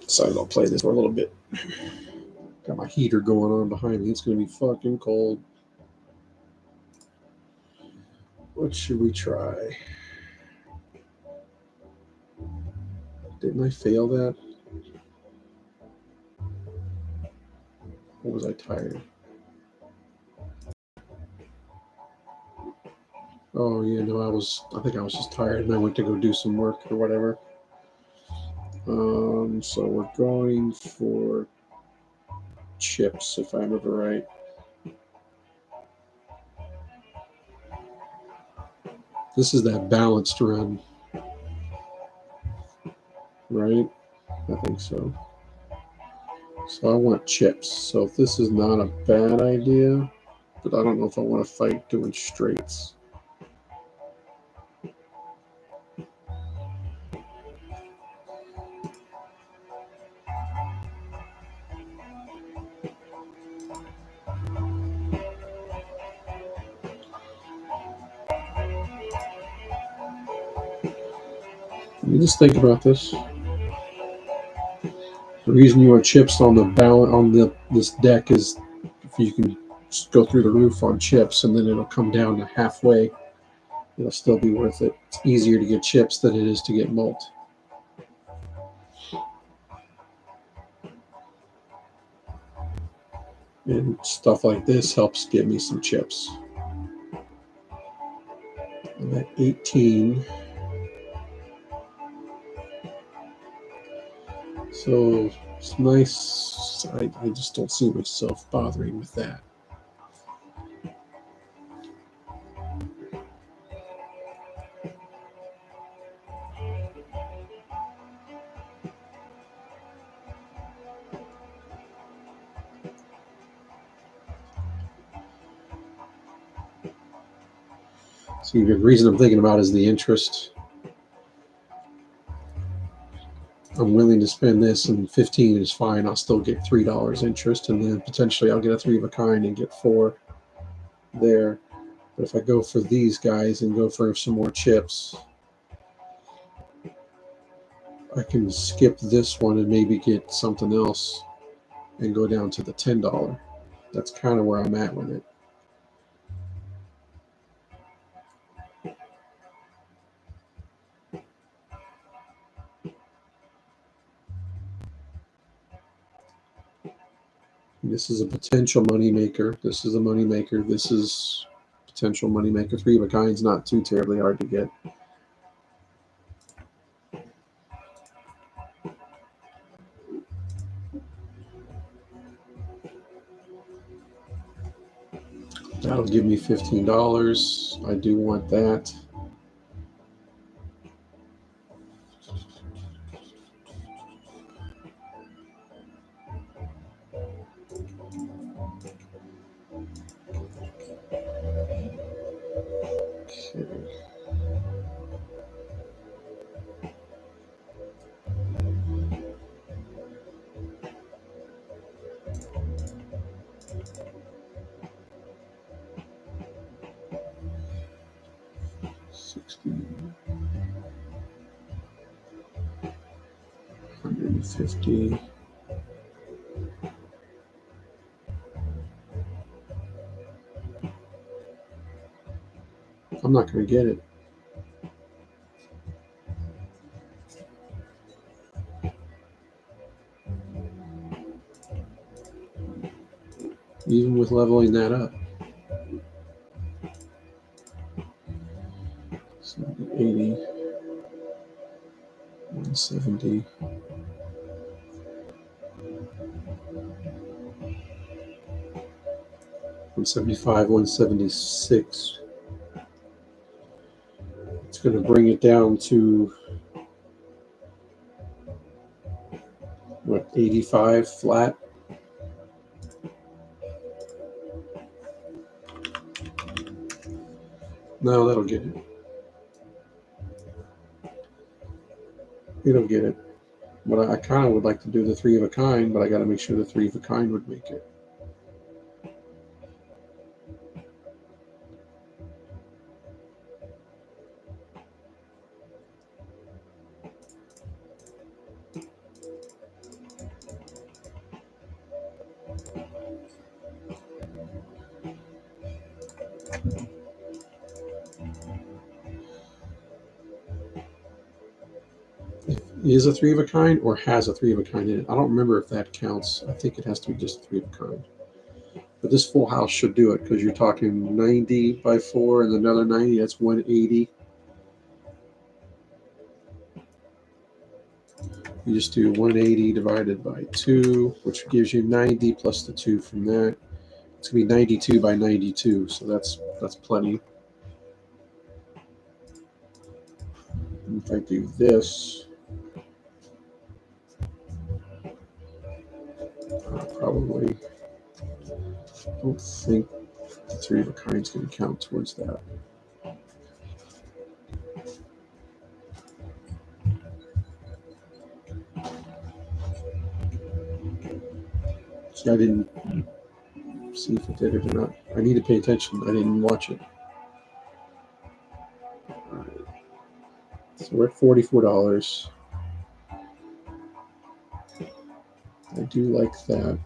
Decided I'll play this for a little bit. Got my heater going on behind me. It's going to be fucking cold. What should we try? Didn't I fail that? Or was I tired? Oh yeah, no, I think I was just tired and I went to go do some work or whatever. So we're going for chips, if I remember right. This is that balanced run, right? I think so. So I want chips. So if this is not a bad idea, but I don't know if I want to fight doing straights. You just think about this. The reason you want chips on this deck is if you can just go through the roof on chips and then it'll come down to halfway. It'll still be worth it. It's easier to get chips than it is to get malt. And stuff like this helps get me some chips. I'm at 18. So it's nice. I just don't see myself bothering with that. See, the reason I'm thinking about is the interest. I'm willing to spend this, and 15 is fine. I'll still get $3 interest, and then potentially I'll get a 3 of a kind and get 4 there. But if I go for these guys and go for some more chips, I can skip this one and maybe get something else and go down to the $10. That's kind of where I'm at with it. This is a potential money maker. This is a money maker. This is potential money maker. 3 of a kind's not too terribly hard to get. That'll give me $15. I do want that. $150. I'm not going to get it. Even with leveling that up. 80, 170. $175, $176. It's going to bring it down to what, 85 flat. No, that'll get it. It'll get it. But I kind of would like to do the 3 of a kind, but I got to make sure the 3 of a kind would make it. is a three of a kind or has a three of a kind in it. I don't remember if that counts. I think it has to be just a three of a kind. But this full house should do it because you're talking 90 by 4 and another 90. That's 180. You just do 180 divided by 2, which gives you 90 plus the 2 from that. It's going to be 92 by 92, so that's plenty. And if I do this, probably don't think the three of a kind is going to count towards that. So I didn't see if it did it or not. I need to pay attention. I didn't watch it. All right. So we're at $44. I do like that.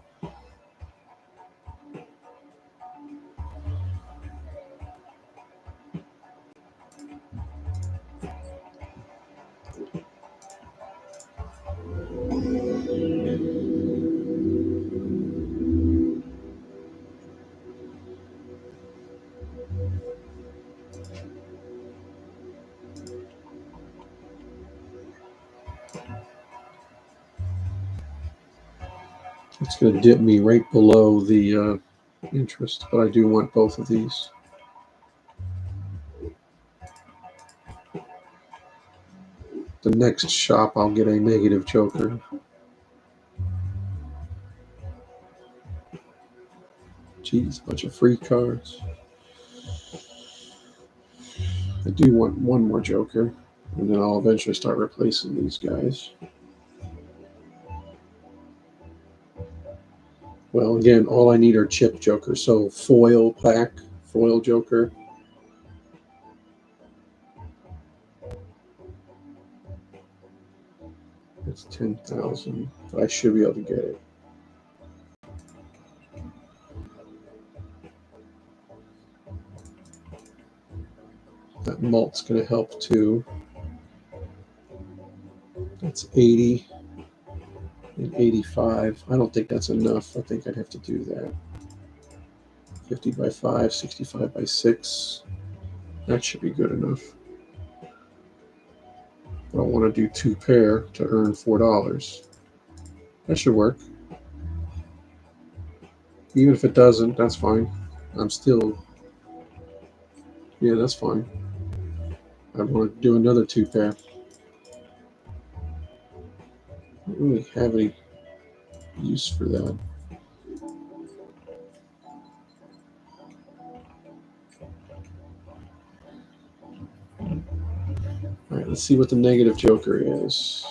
It's going to dip me right below the interest, but I do want both of these. The next shop, I'll get a negative joker. Jeez, a bunch of free cards. I do want one more joker, and then I'll eventually start replacing these guys. Well, again, all I need are chip jokers. So foil pack, foil joker. It's 10,000, but I should be able to get it. That malt's going to help too. That's 80 and 85. I don't think that's enough. I think I'd have to do that. 50 by 5, 65 by 6. That should be good enough. I don't want to do 2 pair to earn $4. That should work. Even if it doesn't, that's fine. I'm still, yeah, that's fine. I want to do another 2 pair. I don't really have any use for that. All right, let's see what the negative joker is.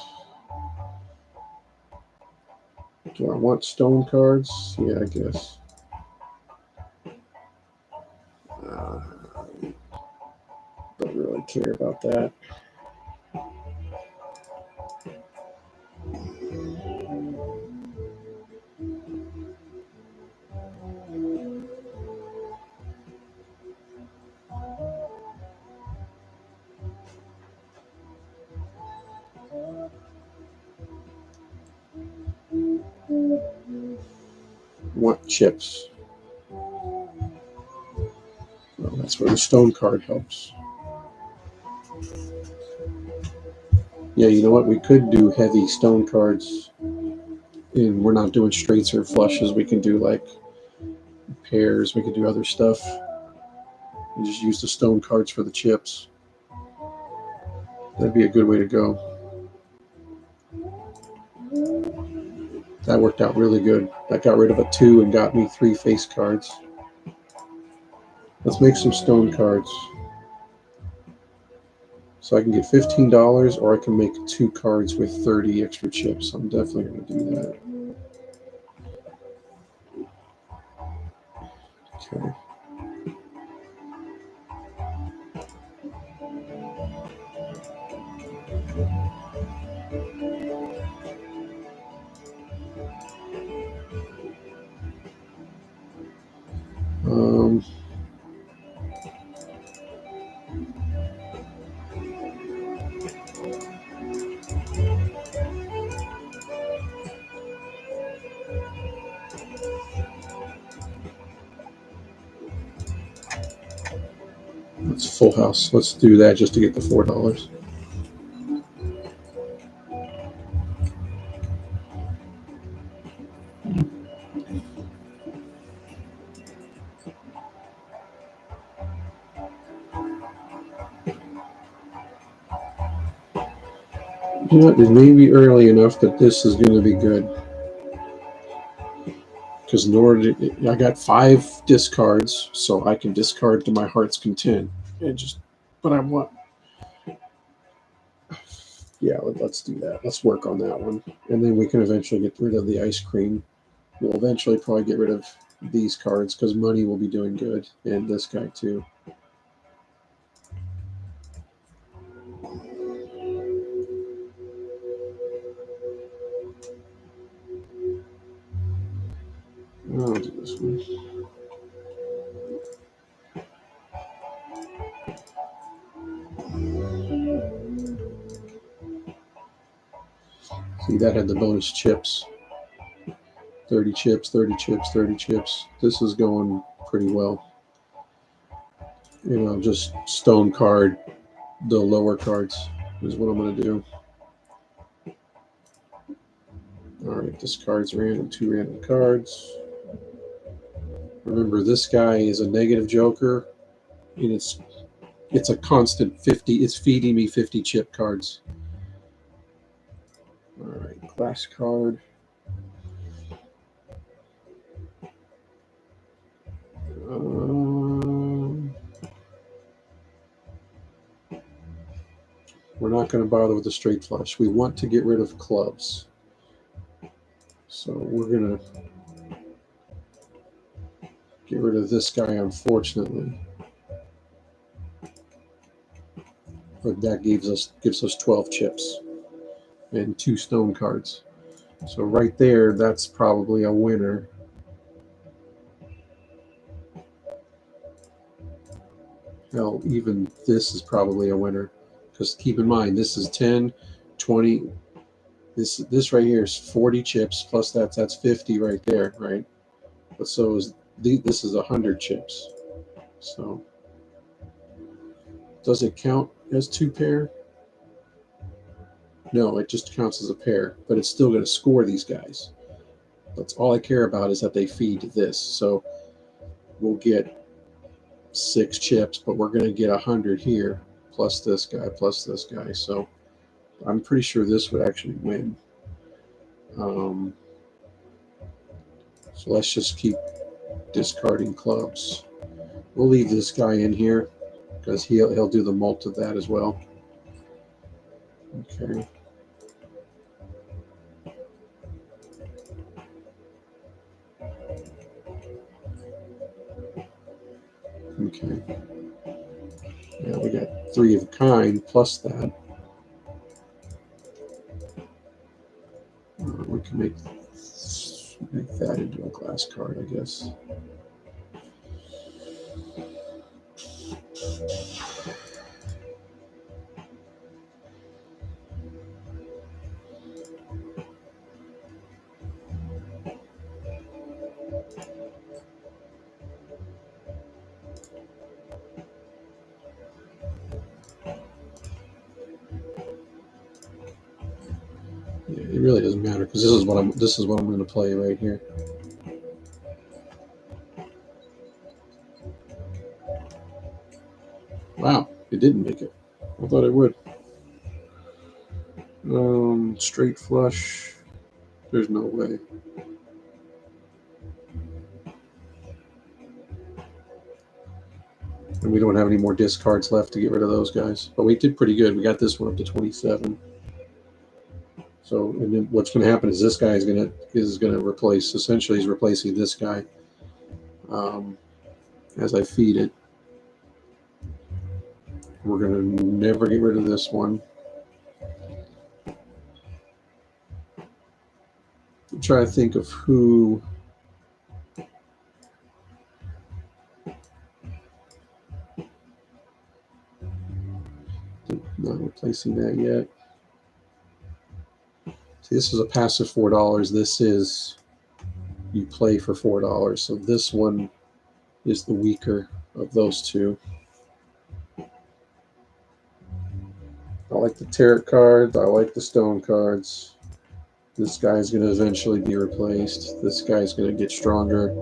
Do I want stone cards? Yeah, I guess. Don't really care about that. Want chips. Well, that's where the stone card helps. Yeah, you know what? We could do heavy stone cards. And we're not doing straights or flushes. We can do like pairs. We can do other stuff. And just use the stone cards for the chips. That'd be a good way to go. That worked out really good. That got rid of a 2 and got me 3 face cards. Let's make some stone cards. So I can get $15 or I can make 2 cards with 30 extra chips. I'm definitely going to do that. Okay. Um, It's full house. Let's do that just to get the $4. You know, it may be early enough that this is going to be good. Because in order to, I got 5 discards, so I can discard to my heart's content. And just, but I want, yeah, let's do that. Let's work on that one. And then we can eventually get rid of the ice cream. We'll eventually probably get rid of these cards because money will be doing good. And this guy too. I'll do this one. See, that had the bonus chips. 30 chips, 30 chips, 30 chips. This is going pretty well. You know, just stone card the lower cards is what I'm going to do. All right, discards random, 2 random cards. Remember, this guy is a negative joker, and it's a constant 50. It's feeding me 50 chip cards. All right, glass card. We're not going to bother with the straight flush. We want to get rid of clubs. So we're going to get rid of this guy, unfortunately. But that gives us 12 chips and 2 stone cards. So right there, that's probably a winner. Hell, even this is probably a winner. Because keep in mind, this is 10, 20. This right here is 40 chips, plus that's 50 right there, right? But so is this is 100 chips. So does it count as 2 pair? No, it just counts as a pair, but it's still going to score these guys. That's all I care about is that they feed this. So we'll get 6 chips, but we're going to get 100 here, plus this guy, plus this guy. So I'm pretty sure this would actually win. So let's just keep discarding clubs. We'll leave this guy in here because he'll do the mult of that as well. Okay. Okay. Yeah, we got 3 of a kind plus that. We can make that into a glass card, I guess. Yeah, it really doesn't matter because this is what I'm going to play right here. Wow, it didn't make it. I thought it would. Straight flush. There's no way. And we don't have any more discards left to get rid of those guys. But we did pretty good. We got this one up to 27. So, and then what's going to happen is this guy is going to replace. Essentially, he's replacing this guy as I feed it. We're going to never get rid of this one. I'm trying to think of who. Not replacing that yet. See, this is a passive $4. This is you play for $4. So this one is the weaker of those two. like the tarot cards. I like the stone cards. This guy's going to eventually be replaced. This guy's going to get stronger.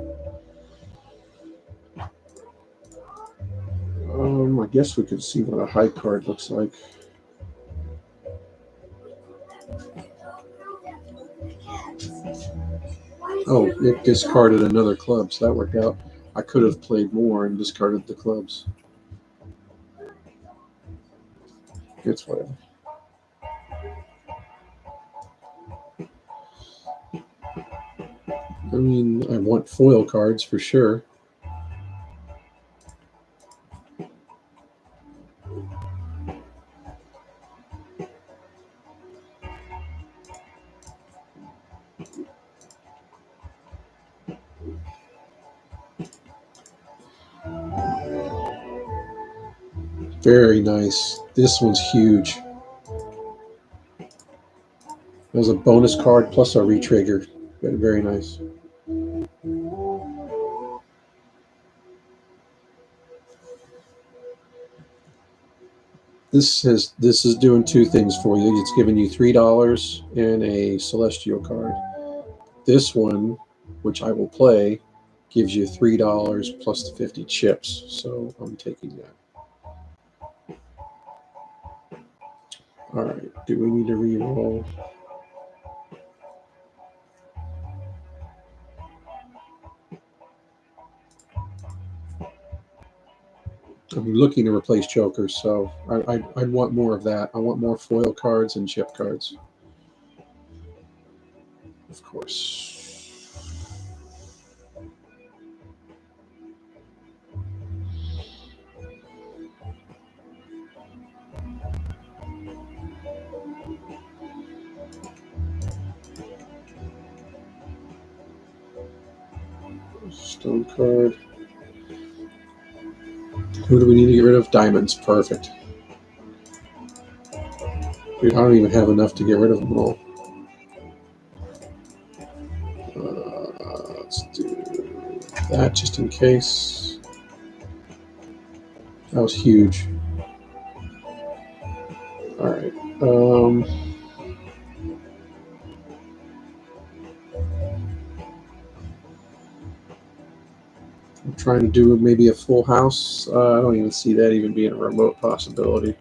I guess we could see what a high card looks like. Oh, it discarded another club, so that worked out. I could have played more and discarded the clubs. It's whatever. I mean, I want foil cards for sure. Very nice. This one's huge. There's a bonus card plus a retrigger. Very nice. This is doing two things for you. It's giving you $3 and a celestial card. This one, which I will play, gives you $3 plus the 50 chips. So I'm taking that. All right. Do we need to re-roll? I'm looking to replace jokers, so I want more of that. I want more foil cards and chip cards. Of course. Stone card. Who do we need to get rid of? Diamonds. Perfect. Dude, I don't even have enough to get rid of them all. Let's do that just in case. That was huge. All right. I'm trying to do maybe a full house. I don't even see that even being a remote possibility.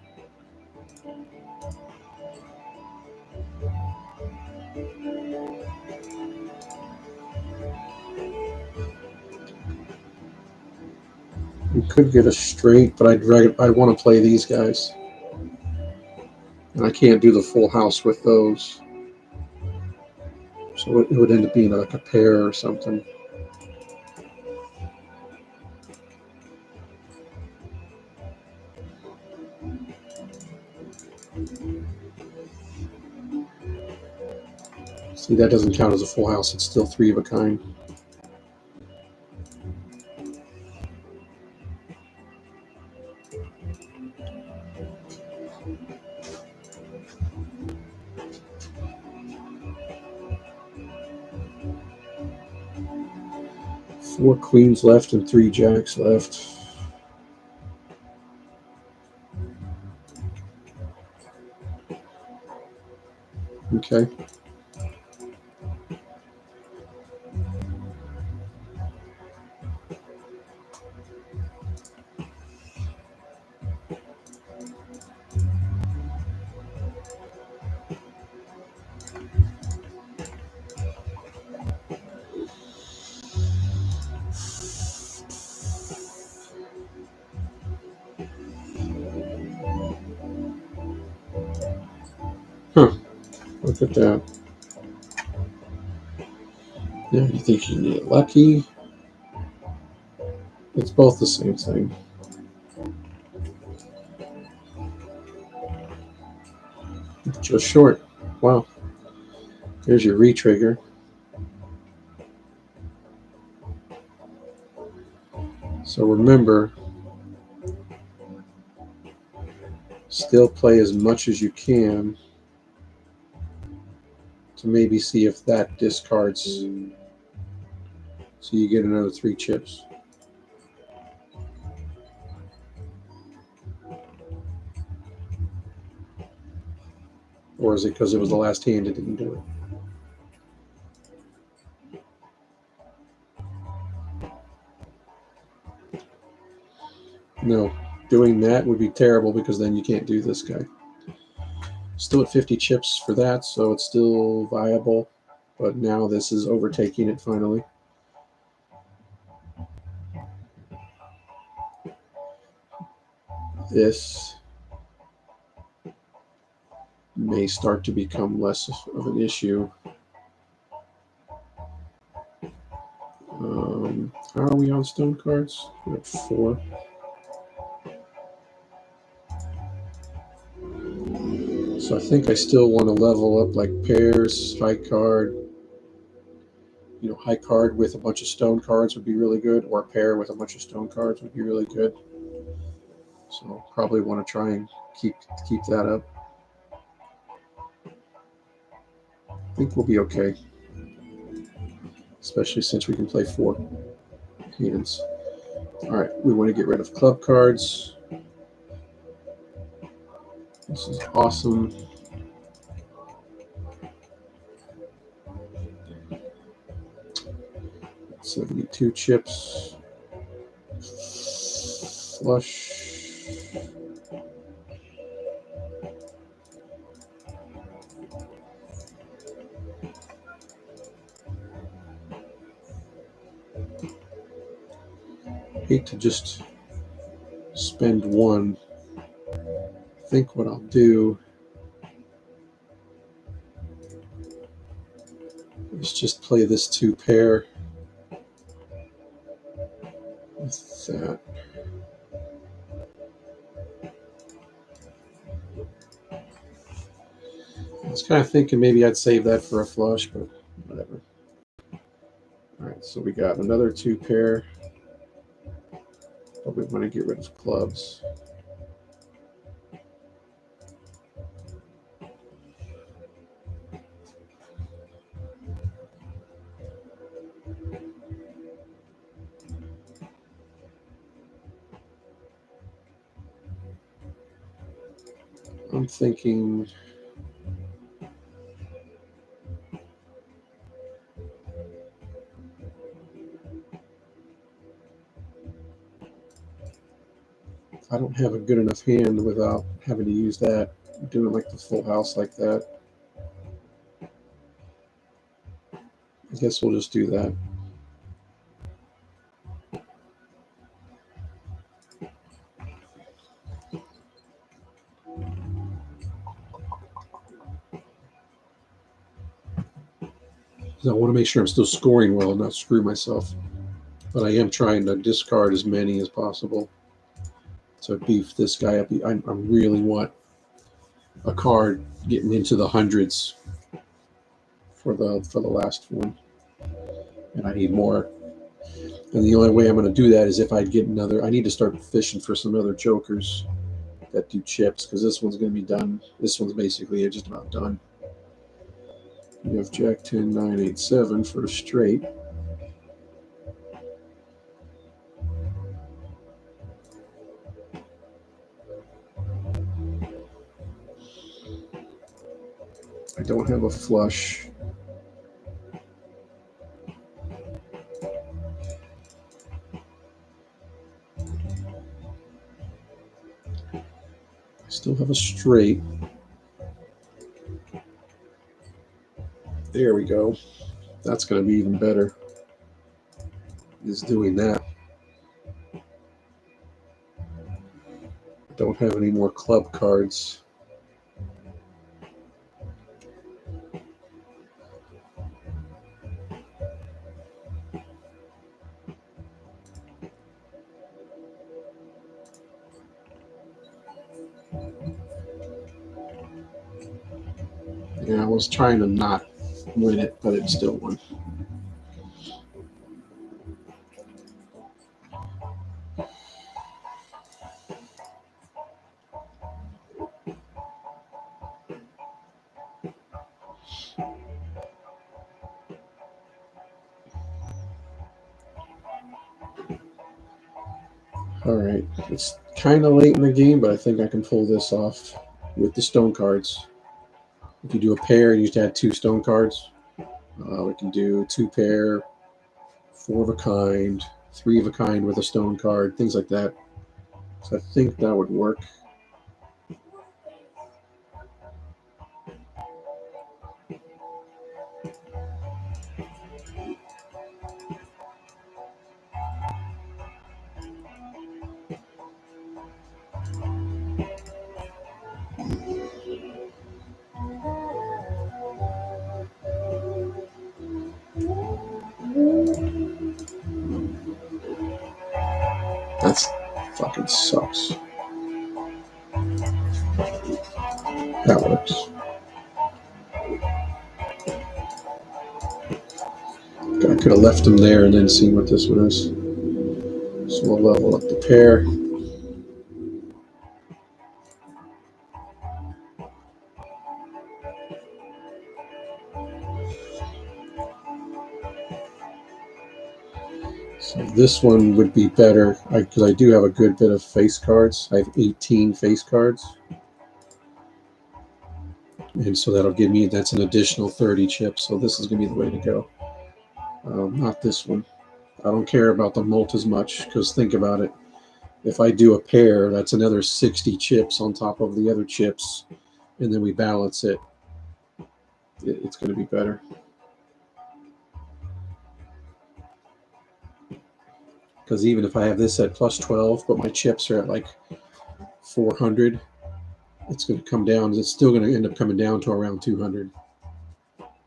We could get a straight, but I'd want to play these guys. And I can't do the full house with those. So it would end up being like a pair or something. See, that doesn't count as a full house. It's still three of a kind. Four queens left and three jacks left. Okay. Huh. Look at that. Yeah, you think you can get lucky? It's both the same thing. Just short. Wow. There's your retrigger. So remember, still play as much as you can to maybe see if that discards. So you get another 3 chips. Or is it because it was the last hand it didn't do it? No, doing that would be terrible because then you can't do this guy. Still at 50 chips for that, so it's still viable. But now this is overtaking it finally. This may start to become less of an issue. How are we on stone cards? We're at 4. So I think I still want to level up like pairs, high card. High card with a bunch of stone cards would be really good, or a pair with a bunch of stone cards would be really good. So probably want to try and keep that up. I think we'll be okay, especially since we can play 4 hands. All right, we want to get rid of club cards. This is awesome. $72 chips. Flush. Hate to just spend 1. I think what I'll do is just play this 2 pair with that. I was kind of thinking maybe I'd save that for a flush, but whatever. All right, so we got another 2 pair. But we want to get rid of clubs. I'm thinking I don't have a good enough hand without having to use that. Doing like the full house like that. I guess we'll just do that. I want to make sure I'm still scoring well and not screw myself. But I am trying to discard as many as possible to beef this guy up. I really want a card getting into the hundreds for the last one, and I need more. And the only way I'm going to do that is if I get another. I need to start fishing for some other jokers that do chips, because this one's going to be done. This one's basically just about done. You have Jack 10, 9, 8, 7 for a straight. I don't have a flush. I still have a straight. There we go. That's going to be even better. Is doing that. I don't have any more club cards. Yeah, I was trying to not win it, but it still won. All right, it's kind of late in the game, but I think I can pull this off with the stone cards. If you do a pair, you just add 2 stone cards. We can do 2 pair, 4 of a kind, 3 of a kind with a stone card, things like that. So I think that would work. That's fucking sucks. That works. I could have left them there and then seen what this one is. So we'll level up the pair. So this one would be better because I do have a good bit of face cards. I have 18 face cards. And so that'll give me, that's an additional 30 chips. So this is going to be the way to go. Not this one. I don't care about the mult as much because think about it. If I do a pair, that's another 60 chips on top of the other chips. And then we balance it. It's going to be better. Because even if I have this at plus 12, but my chips are at like 400, it's going to come down. It's still going to end up coming down to around 200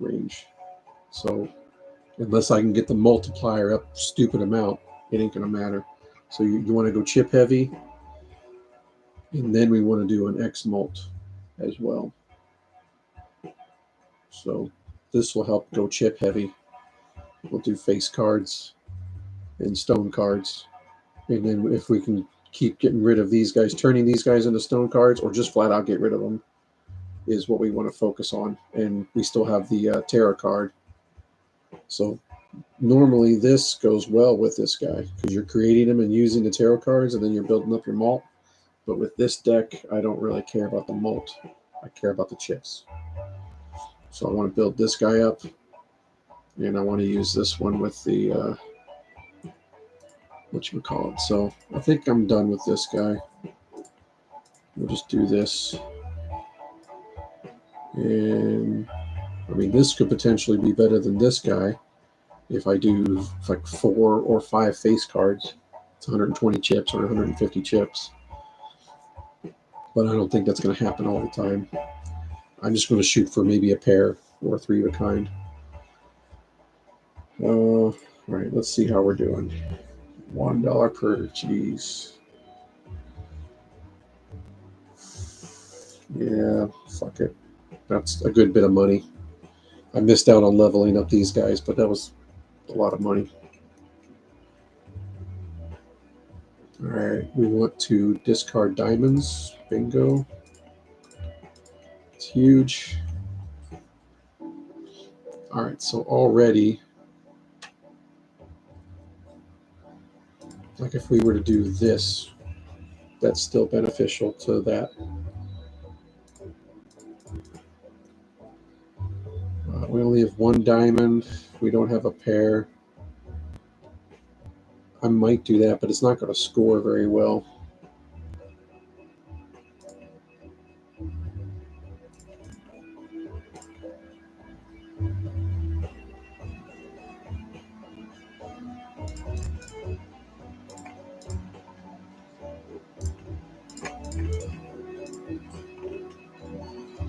range. So unless I can get the multiplier up stupid amount, it ain't going to matter. So you want to go chip heavy, and then we want to do an X mult as well. So this will help go chip heavy. We'll do face cards and stone cards. And then if we can keep getting rid of these guys, turning these guys into stone cards, or just flat out get rid of them, is what we want to focus on. And we still have the tarot card. So normally this goes well with this guy because you're creating them and using the tarot cards, and then you're building up your malt. But with this deck, I don't really care about the malt. I care about the chips. So I want to build this guy up, and I want to use this one with the whatchamacallit. So I think I'm done with this guy. We'll just do this. And I mean, this could potentially be better than this guy if I do like 4 or 5 face cards. It's 120 chips or 150 chips. But I don't think that's going to happen all the time. I'm just going to shoot for maybe a pair or 3 of a kind. All right, let's see how we're doing. $1 per cheese. Yeah, fuck it. That's a good bit of money. I missed out on leveling up these guys, but that was a lot of money. All right, we want to discard diamonds. Bingo. It's huge. All right, so already, like if we were to do this, that's still beneficial to that. We only have 1 diamond. We don't have a pair. I might do that, but it's not going to score very well.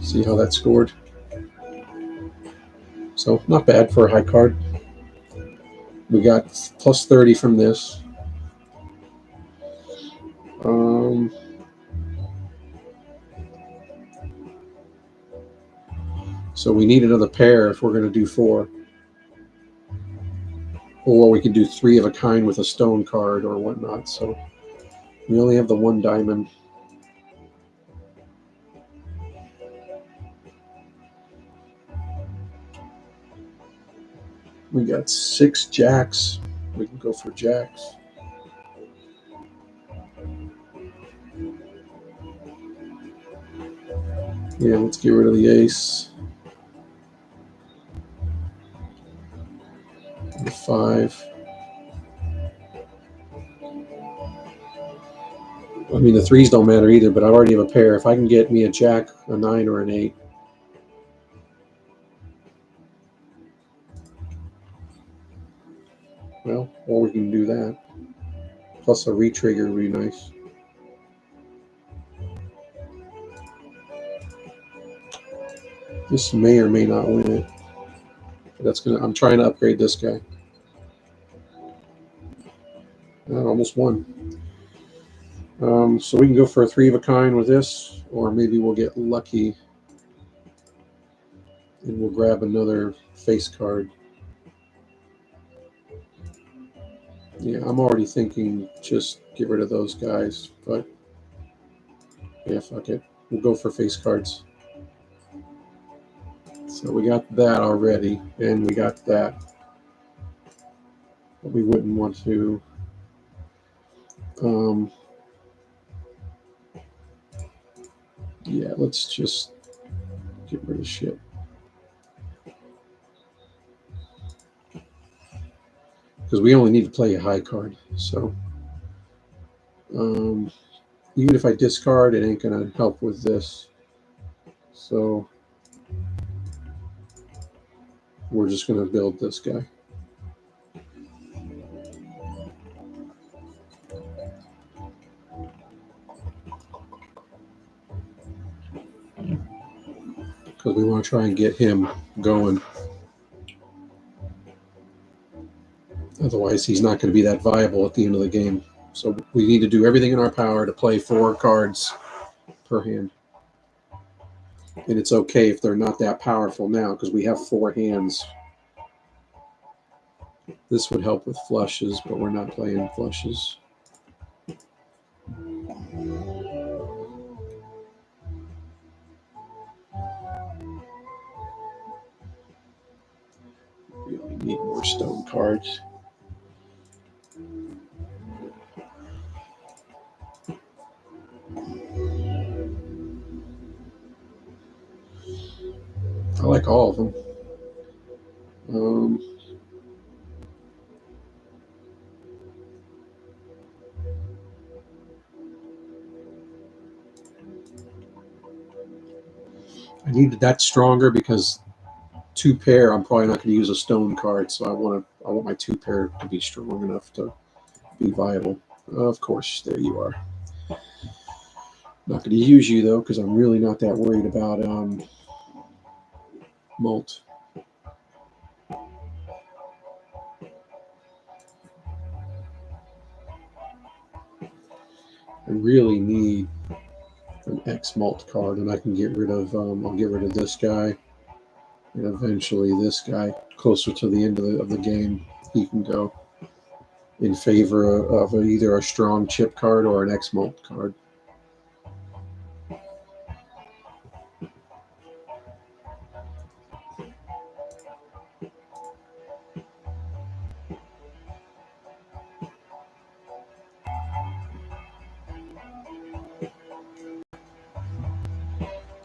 See how that scored? So not bad for a high card. We got plus 30 from this. So we need another pair if we're going to do 4. Or we can do 3 of a kind with a stone card or whatnot. So we only have the 1 diamond. We got 6 jacks. We can go for jacks. Yeah, let's get rid of the ace. 5. I mean, the 3s don't matter either, but I already have a pair. If I can get me a jack, a 9, or an 8. Well, or we can do that. Plus a retrigger would be nice. This may or may not win it. But that's gonna. I'm trying to upgrade this guy. I almost won. So we can go for a 3 of a kind with this, or maybe we'll get lucky and we'll grab another face card. Yeah, I'm already thinking just get rid of those guys, but yeah, fuck it. We'll go for face cards. So we got that already, and we got that. But we wouldn't want to. Yeah, let's just get rid of shit. Because we only need to play a high card. So even if I discard, it ain't going to help with this. So we're just going to build this guy. Because we want to try and get him going. Otherwise, he's not going to be that viable at the end of the game. So we need to do everything in our power to play 4 cards per hand. And it's okay if they're not that powerful now because we have 4 hands. This would help with flushes, but we're not playing flushes. Really need more stone cards. I like all of them. I need that stronger because 2 pair. I'm probably not going to use a stone card, so I want my 2 pair to be strong enough to be viable. Of course, there you are. Not going to use you though because I'm really not that worried about Molt. I really need an X Malt card, and I can get rid of. I'll get rid of this guy, and eventually this guy. Closer to the end of the game, he can go in favor of either a strong chip card or an X Malt card.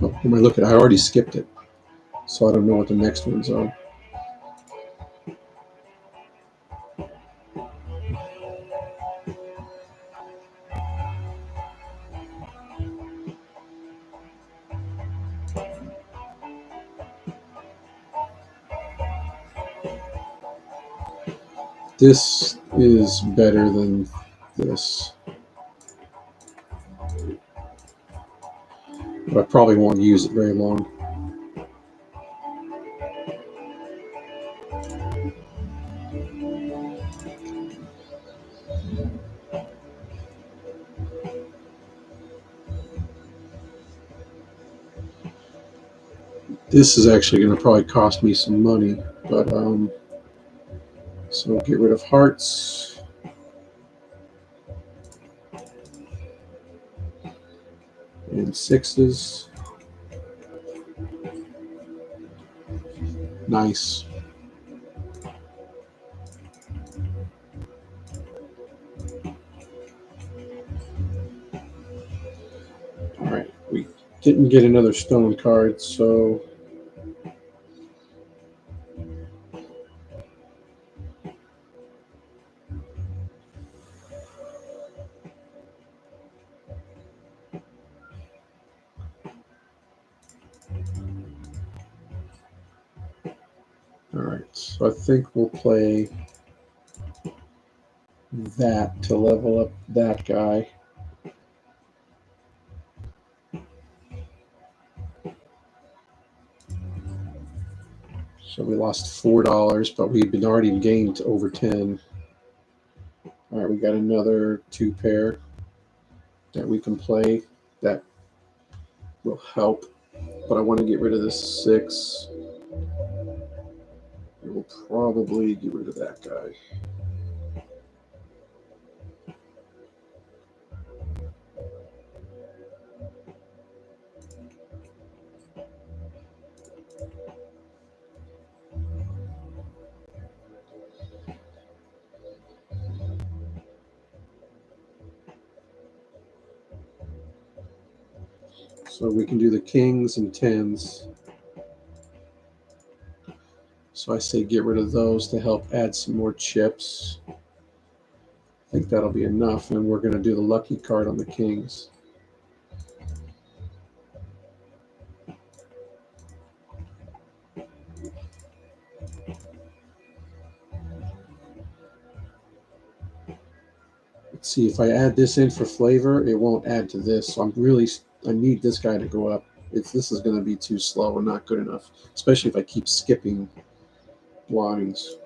Oh, am I looking? I already skipped it, so I don't know what the next ones are. This is better than this. But I probably won't use it very long. This is actually going to probably cost me some money, but so get rid of hearts. And 6s. Nice. All right, we didn't get another stone card, so So I think we'll play that to level up that guy. So we lost $4, but we've been already gained over 10. All right, we got another 2 pair that we can play. That will help. But I want to get rid of this 6. I will probably get rid of that guy. So we can do the kings and 10s. So I say get rid of those to help add some more chips. I think that'll be enough. And we're going to do the lucky card on the kings. Let's see, if I add this in for flavor, it won't add to this. So I need this guy to go up. This is going to be too slow and not good enough, especially if I keep skipping lines.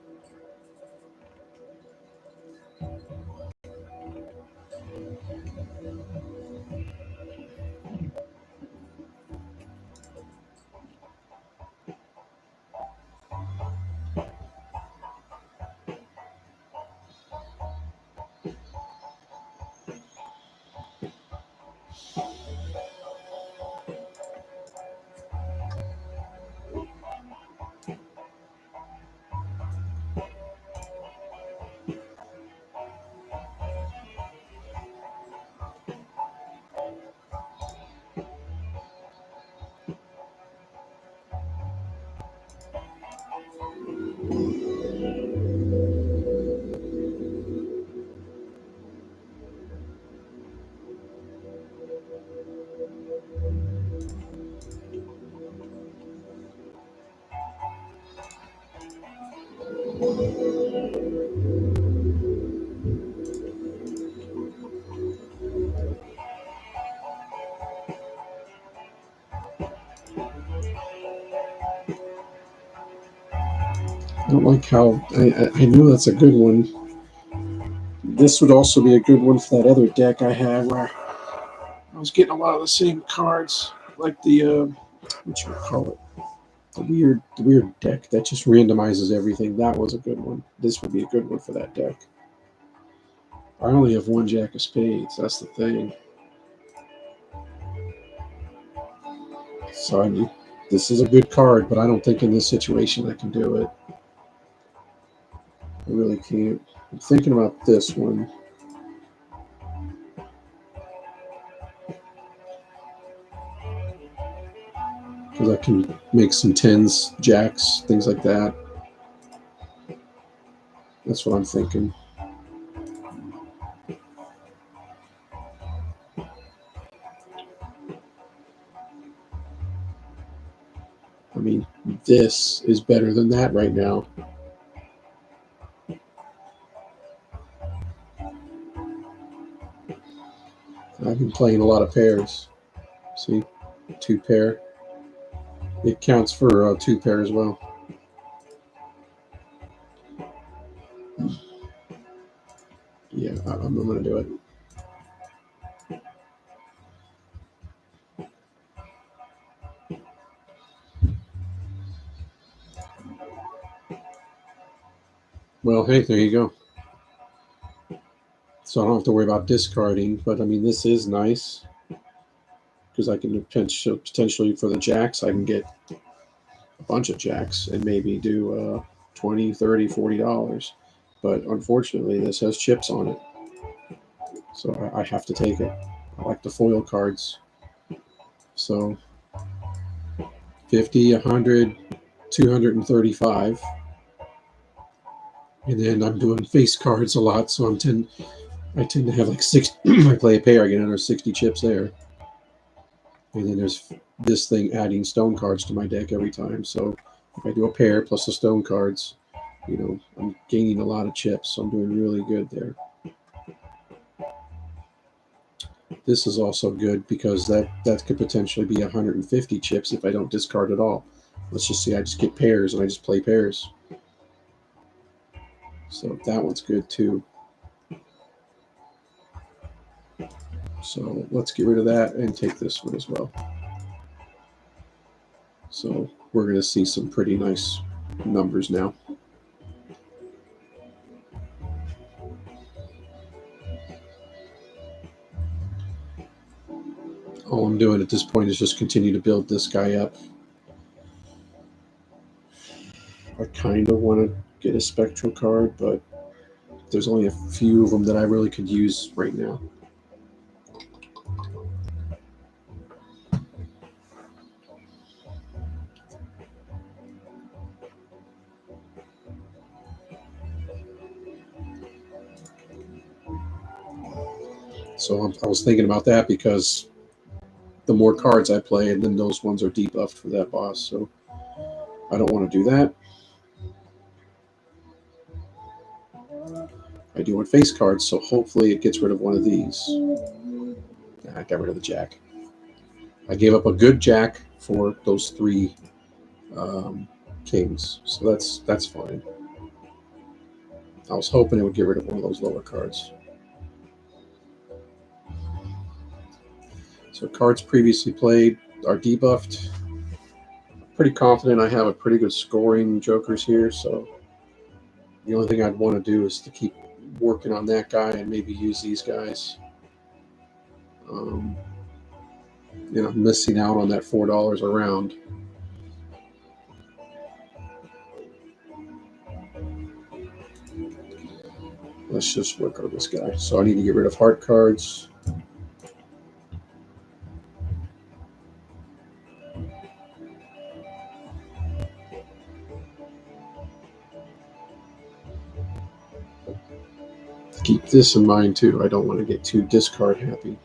I don't like how I know that's a good one. This would also be a good one for that other deck I had where I was getting a lot of the same cards, like the what you call it, the weird deck that just randomizes everything. That was a good one. This would be a good one for that deck. I only have 1 jack of spades. That's the thing. So this is a good card, but I don't think in this situation I can do it. I really can't. I'm thinking about this one. Because I can make some 10s, jacks, things like that. That's what I'm thinking. I mean, this is better than that right now. I've been playing a lot of pairs. See, 2 pair. It counts for 2 pair as well. Yeah, I'm going to do it. Well, hey, there you go. So I don't have to worry about discarding, but I mean, this is nice because I can potentially for the jacks, I can get a bunch of jacks and maybe do $20, $30, $40. But unfortunately, this has chips on it. So I have to take it. I like the foil cards. So 50, 100, 235. And then I'm doing face cards a lot, so I tend to have like 6. I play a pair, I get another 60 chips there. And then there's this thing adding stone cards to my deck every time. So if I do a pair plus the stone cards, I'm gaining a lot of chips, so I'm doing really good there. This is also good because that could potentially be 150 chips if I don't discard at all. Let's just say I just get pairs and I just play pairs. So that one's good too. So let's get rid of that and take this one as well. So we're going to see some pretty nice numbers now. All I'm doing at this point is just continue to build this guy up. I kind of want to get a spectral card, but there's only a few of them that I really could use right now. So I was thinking about that because the more cards I play, and then those ones are debuffed for that boss. So I don't want to do that. I do want face cards, so hopefully it gets rid of one of these. I got rid of the jack. I gave up a good jack for those three kings, so that's fine. I was hoping it would get rid of one of those lower cards. So cards previously played are debuffed. Pretty confident I have a pretty good scoring jokers here, so the only thing I'd want to do is to keep working on that guy and maybe use these guys. Um, missing out on that $4 a round. Let's just work on this guy. So I need to get rid of heart cards. Keep this in mind too. I don't want to get too discard happy.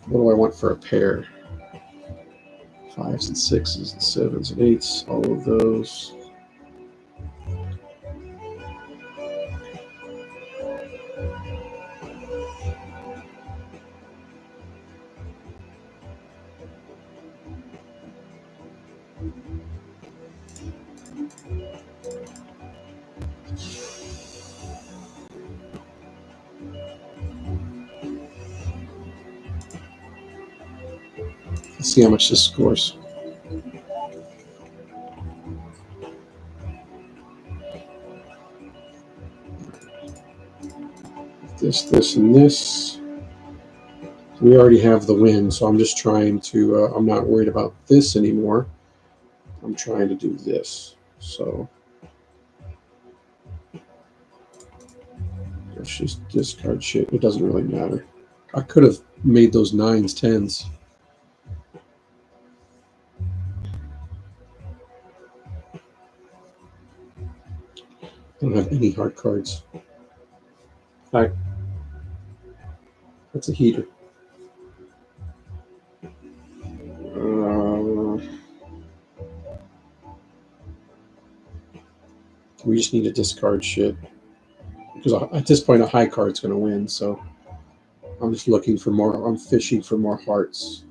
What do I want for a pair? 5s and 6s and 7s and 8s, all of those. Let's see how much this scores. This, and this. We already have the win, so I'm just trying to, I'm not worried about this anymore. I'm trying to do this. So let's just discard shit. It doesn't really matter. I could have made those 9s, 10s. I don't have any hard cards. In fact, that's a heater. We just need to discard shit. Because at this point, a high card's going to win, so I'm just looking for more. I'm fishing for more hearts.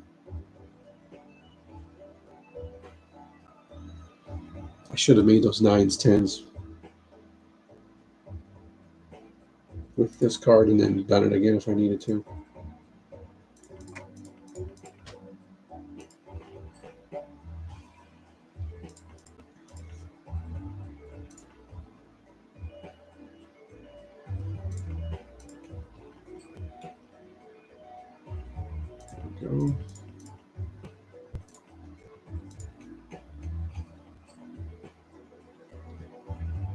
I should have made those 9s, 10s with this card and then done it again if I needed to. There we go.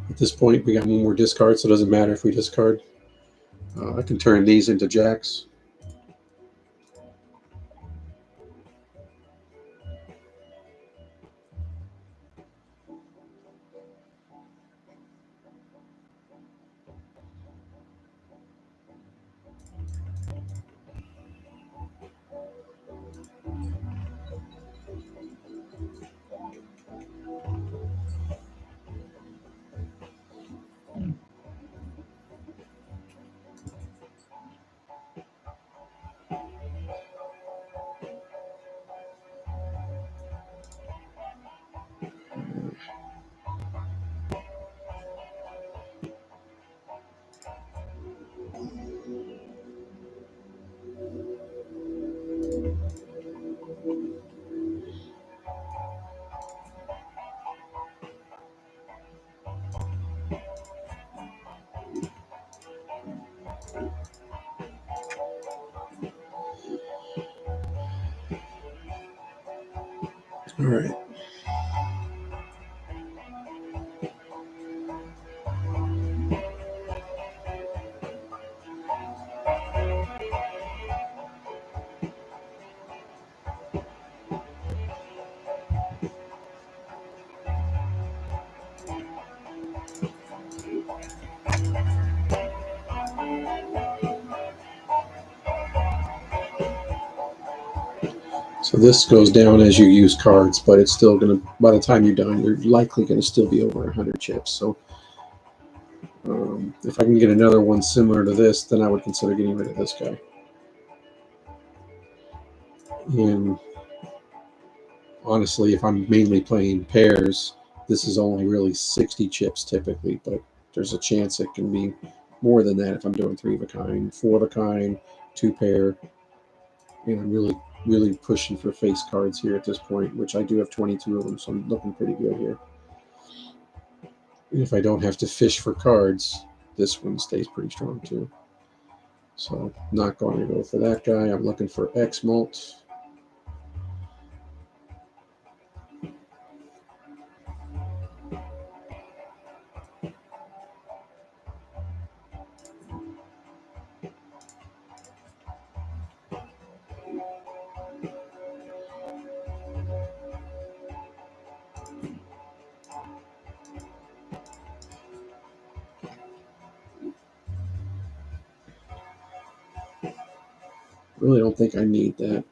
At this point, we got one more discard, so it doesn't matter if we discard. I can turn these into jacks. right. So this goes down as you use cards, but it's still going to, by the time you're done, you're likely going to still be over 100 chips. So if I can get another one similar to this, then I would consider getting rid of this guy. And honestly, if I'm mainly playing pairs, this is only really 60 chips typically, but there's a chance it can be more than that if I'm doing 3 of a kind, 4 of a kind, 2 pair. And I'm really pushing for face cards here at this point, which I do have 22 of them, so I'm looking pretty good here. And if I don't have to fish for cards, this one stays pretty strong too. So not going to go for that guy. I'm looking for X Malt. Really don't think I need that.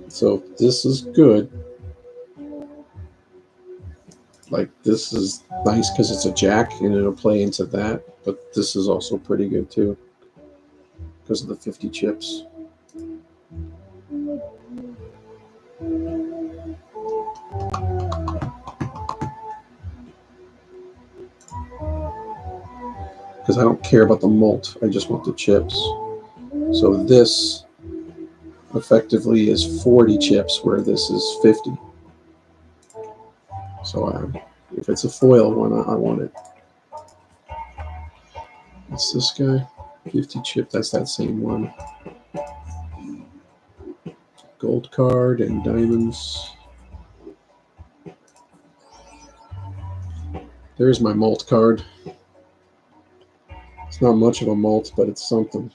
So this is good. Like this is nice because it's a jack and it'll play into that, but this is also pretty good too because of the 50 chips. Because I don't care about the malt, I just want the chips. So this effectively is 40 chips where this is 50. So if it's a foil one, I want it. What's this guy? 50 chip, that's that same one. Gold card and diamonds. There's my malt card. It's not much of a malt, but it's something.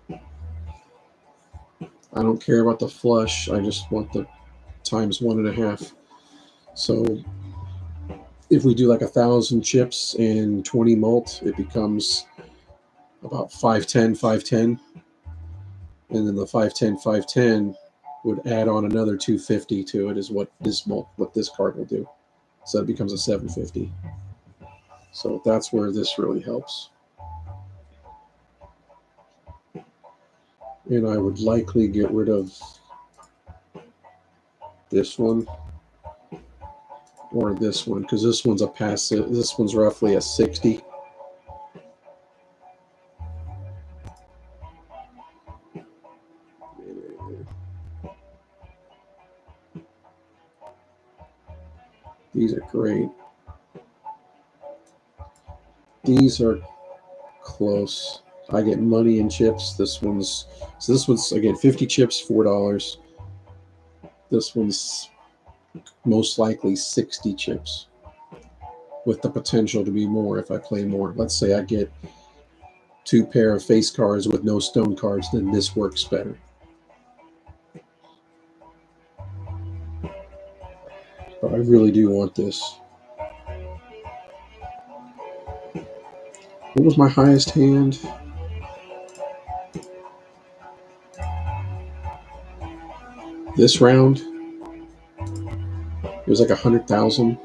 I don't care about the flush. I just want the times 1.5. So if we do like 1,000 chips and 20 malt, it becomes about 510, 510. And then the 510, 510 would add on another 250 to it is what this card will do. So it becomes a 750. So that's where this really helps. And I would likely get rid of this one or this one because this one's a passive. This one's roughly a 60. These are great. These are close. I get money and chips. This one's again 50 chips, $4. This one's most likely 60 chips with the potential to be more if I play more. Let's say I get 2 pair of face cards with no stone cards, then this works better. But I really do want this. What was my highest hand? This round, it was like 100,000.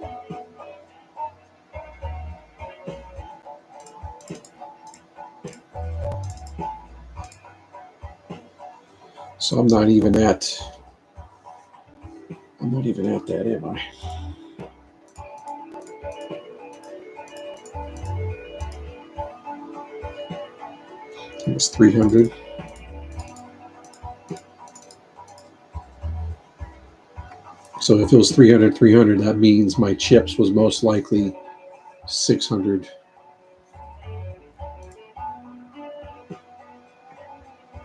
So I'm not even at that, am I? It was 300. So if it was 300, 300, that means my chips was most likely 600.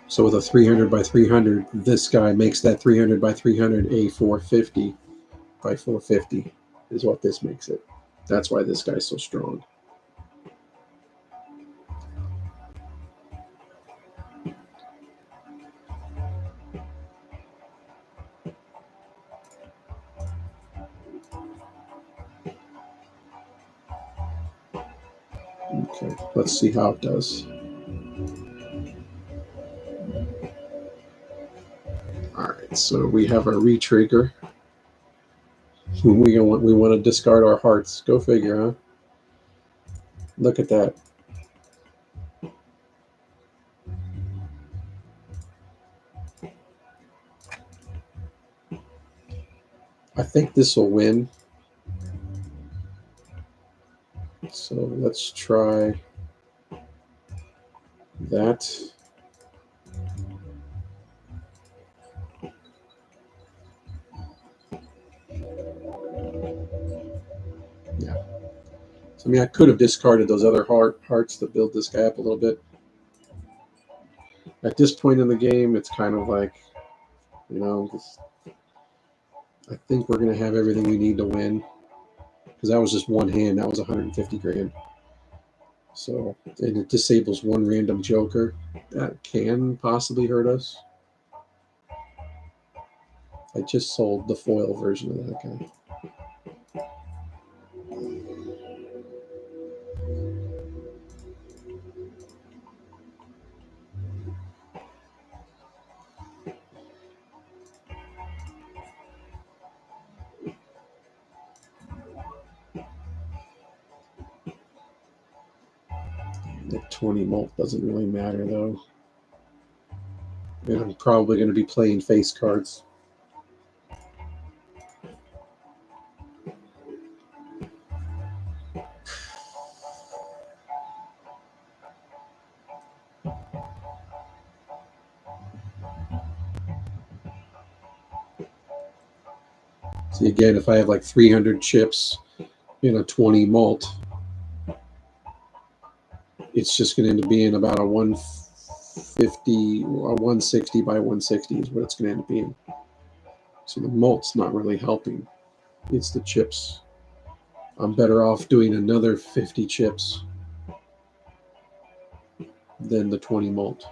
So with a 300 by 300, this guy makes that 300 by 300 a 450 by 450 is what this makes it. That's why this guy's so strong. Okay, let's see how it does. All right, so we have our retrigger. We want to discard our hearts. Go figure, huh? Look at that. I think this will win. So let's try that. Yeah. So, I mean, I could have discarded those other hearts to build this guy up a little bit. At this point in the game, it's kind of like, I think we're going to have everything we need to win. Because that was just one hand. That was 150 grand. So, and it disables one random joker. That can possibly hurt us. I just sold the foil version of that guy. The 20 mult doesn't really matter though. And I'm probably going to be playing face cards. See, again, if I have like 300 chips in a 20 mult, it's just going to end up being about a 150 or 160 by 160 is what it's going to end up being. So the mult's not really helping. It's the chips. I'm better off doing another 50 chips than the 20 mult.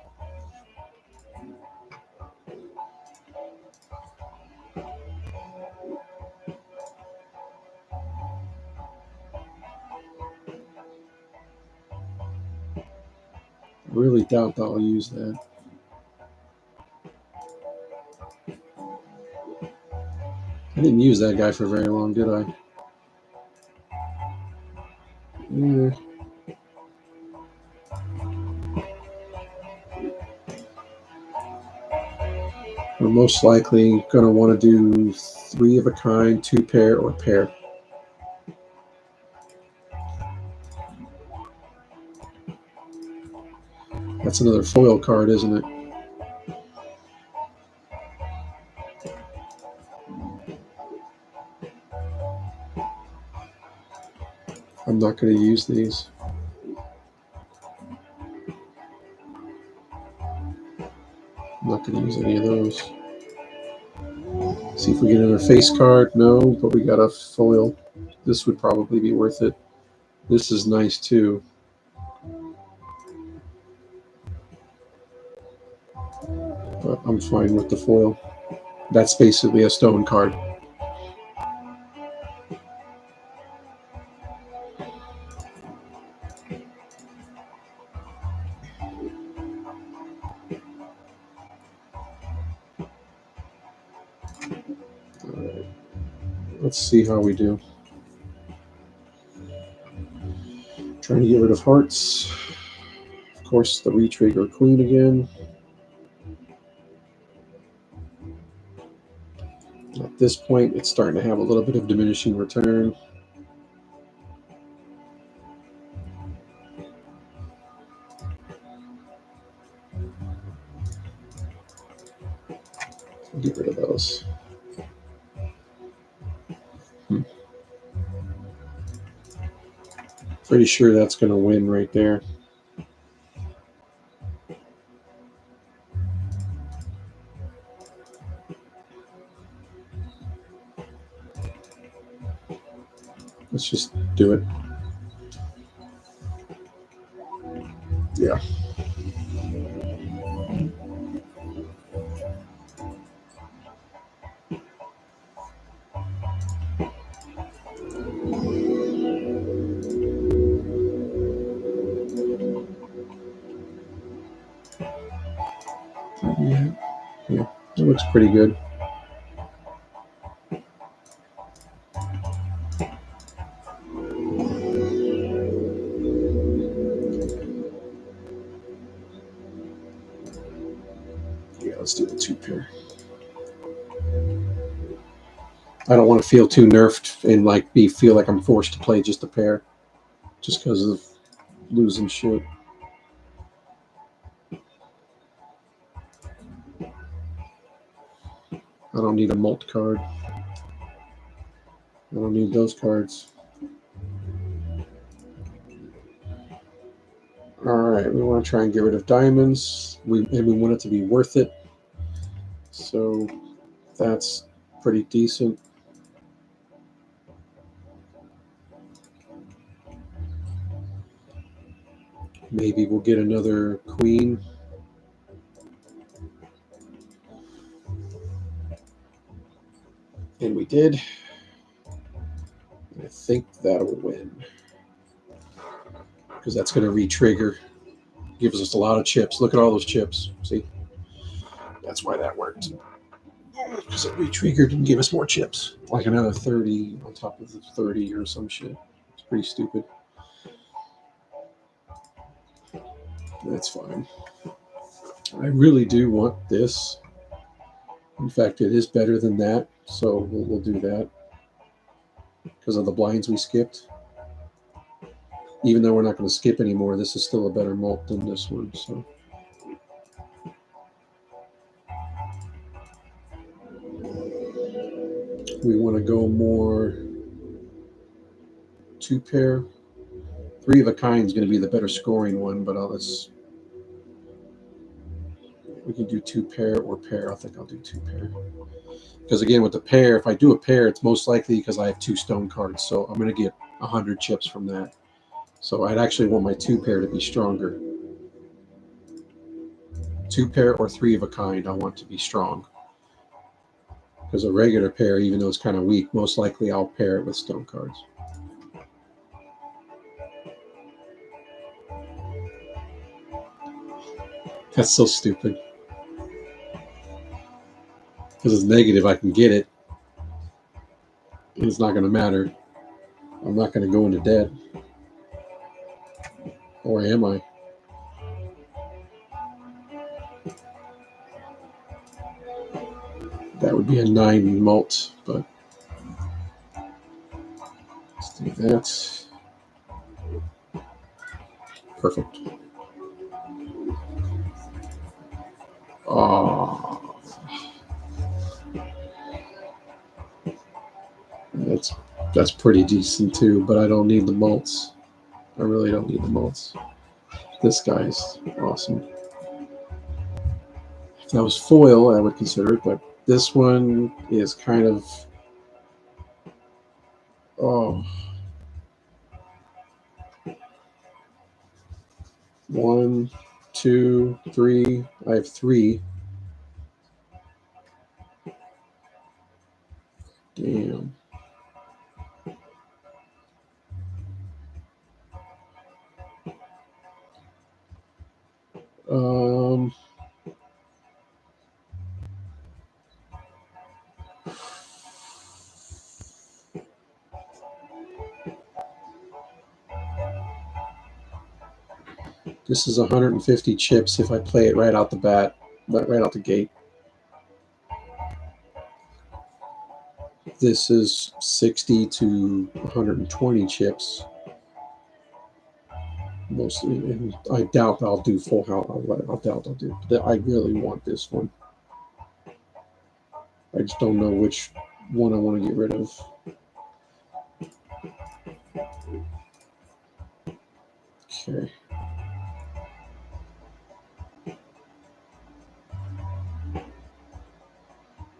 I really doubt that I'll use that. I didn't use that guy for very long, did I? Yeah. We're most likely going to want to do 3 of a kind, 2 pair, or pair. That's another foil card, isn't it? I'm not going to use these. I'm not going to use any of those. See if we get another face card. No, but we got a foil. This would probably be worth it. This is nice too. But I'm fine with the foil. That's basically a stone card. Alright. Let's see how we do. Trying to get rid of hearts. Of course, the retrigger queen again. At this point, it's starting to have a little bit of diminishing return. Get rid of those. Pretty sure that's going to win right there. Let's just do it. Yeah. Yeah, it looks pretty good. Yeah, let's do the 2 pair. I don't want to feel too nerfed and like feel like I'm forced to play just a pair, just because of losing shit. I don't need a mult card. I don't need those cards. All right, we want to try and get rid of diamonds. We want it to be worth it. So that's pretty decent. Maybe we'll get another queen. And we did. I think that'll win. Because that's going to re-trigger. Gives us a lot of chips. Look at all those chips. See? That's why that worked. Because it re-triggered and gave us more chips. Like another 30 on top of the 30 or some shit. It's pretty stupid. That's fine. I really do want this. In fact, it is better than that. So we'll do that. Because of the blinds we skipped. Even though we're not going to skip anymore, this is still a better mult than this one. So we want to go more 2 pair. 3 of a kind is going to be the better scoring one, but we can do 2 pair or pair. I think I'll do 2 pair. Because again, with the pair, if I do a pair, it's most likely because I have 2 stone cards. So I'm going to get 100 chips from that. So I'd actually want my 2 pair to be stronger. 2 pair or 3 of a kind, I want to be strong. Because a regular pair, even though it's kind of weak, most likely I'll pair it with stone cards. That's so stupid. Because it's negative, I can get it. It's not going to matter. I'm not going to go into debt. Or am I? That would be a 9 mult, but let's do that. Perfect. Oh, that's pretty decent too, but I don't need the mults. I really don't need the mults. This guy's awesome. If that was foil, I would consider it, but this one is kind of oh. 1, 2, 3. I have 3. Damn. Um. This is 150 chips if I play it right out the bat, right out the gate. This is 60 to 120 chips. Mostly, and I doubt I'll do full house. I doubt I'll do. I really want this one. I just don't know which one I want to get rid of. Okay.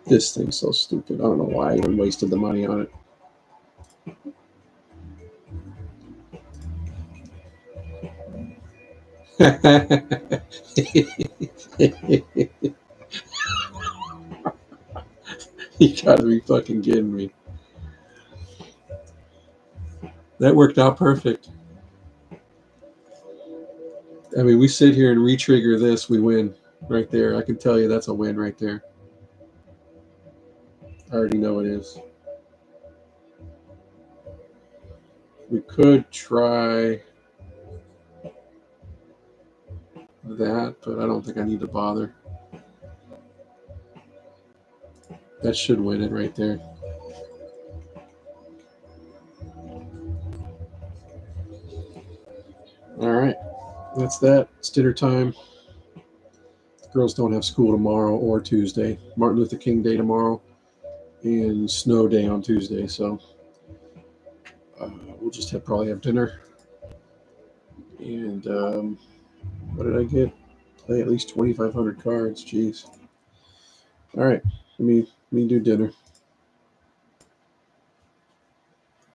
This thing's so stupid. I don't know why I even wasted the money on it. You gotta be fucking kidding me. That worked out perfect. I mean, we sit here and re-trigger this, we win right there. I can tell you that's a win right there. I already know it is. We could try that, but I don't think I need to bother. That should win it right there. All right, that's that. It's dinner time. Girls don't have school tomorrow or Tuesday. Martin Luther King Day tomorrow and snow day on Tuesday. So we'll just probably have dinner. And what did I get? Play at least 2,500 cards. Jeez. All right, let me do dinner.